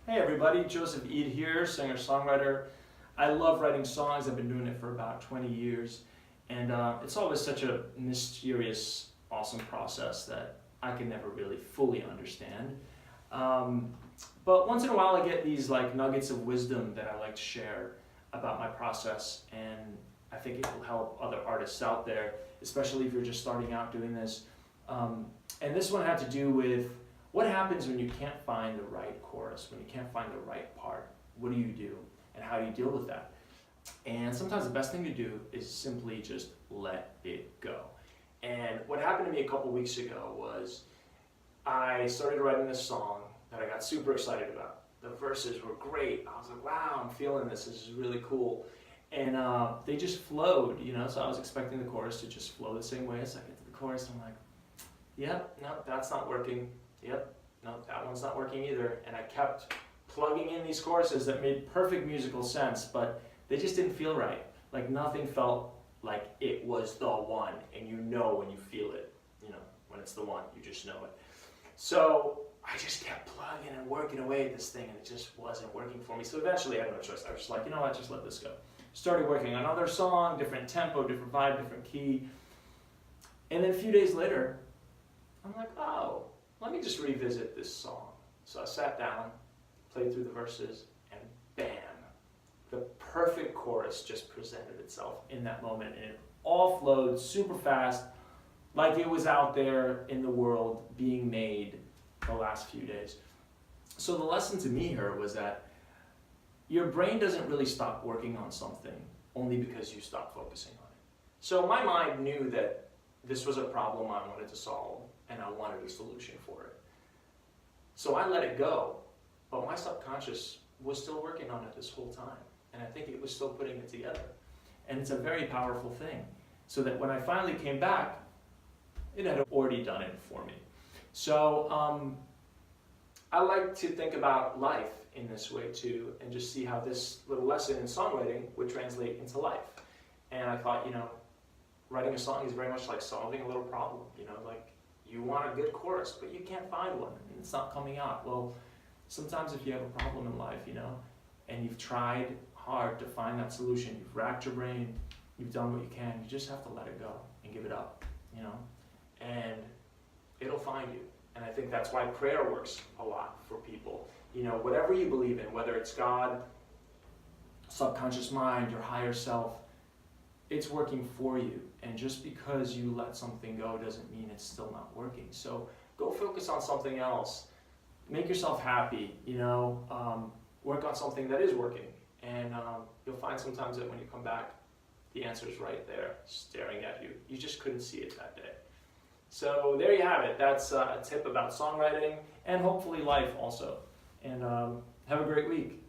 Hey everybody, Joseph Eid here, singer-songwriter. I love writing songs. I've been doing it for about 20 years, and it's always such a mysterious, awesome process that I can never really fully understand. But once in a while I get these nuggets of wisdom that I like to share about my process, and I think it will help other artists out there, especially if you're just starting out doing this. And this one had to do with what happens when you can't find the right chorus, when you can't find the right part. What do you do, and how do you deal with that? And sometimes the best thing to do is simply just let it go. And what happened to me a couple weeks ago was I started writing this song that I got super excited about. The verses were great. I was like, wow, I'm feeling this. This is really cool. And they just flowed, so I was expecting the chorus to just flow the same way as I get to the chorus. I'm like, yep, no, that's not working. Yep, no, that one's not working either. And I kept plugging in these choruses that made perfect musical sense, but they just didn't feel right. Like nothing felt like it was the one, and you know when you feel it, when it's the one, you just know it. So I just kept plugging and working away at this thing, and it just wasn't working for me. So eventually I had no choice. I was just like, you know what, just let this go. Started working on another song, different tempo, different vibe, different key. And then a few days later, I'm like, oh, let me just revisit this song. So I sat down, played through the verses, and bam, the perfect chorus just presented itself in that moment, and it all flowed super fast, like it was out there in the world being made the last few days. So the lesson to me here was that your brain doesn't really stop working on something only because you stop focusing on it. So my mind knew that this was a problem I wanted to solve, and I wanted a solution for it. So I let it go, but my subconscious was still working on it this whole time, and I think it was still putting it together. And it's a very powerful thing, so that when I finally came back, it had already done it for me. So I like to think about life in this way too, and just see how this little lesson in songwriting would translate into life. And I thought, writing a song is very much like solving a little problem. You want a good chorus, but you can't find one, and it's not coming out. Well, sometimes if you have a problem in life, and you've tried hard to find that solution, you've racked your brain, you've done what you can, you just have to let it go and give it up, and it'll find you. And I think that's why prayer works a lot for people. Whatever you believe in, whether it's God, subconscious mind, your higher self, it's working for you. And just because you let something go doesn't mean it's still not working. So go focus on something else. Make yourself happy, work on something that is working. And you'll find sometimes that when you come back, the answer is right there, staring at you. You just couldn't see it that day. So there you have it. That's a tip about songwriting and hopefully life also. And have a great week.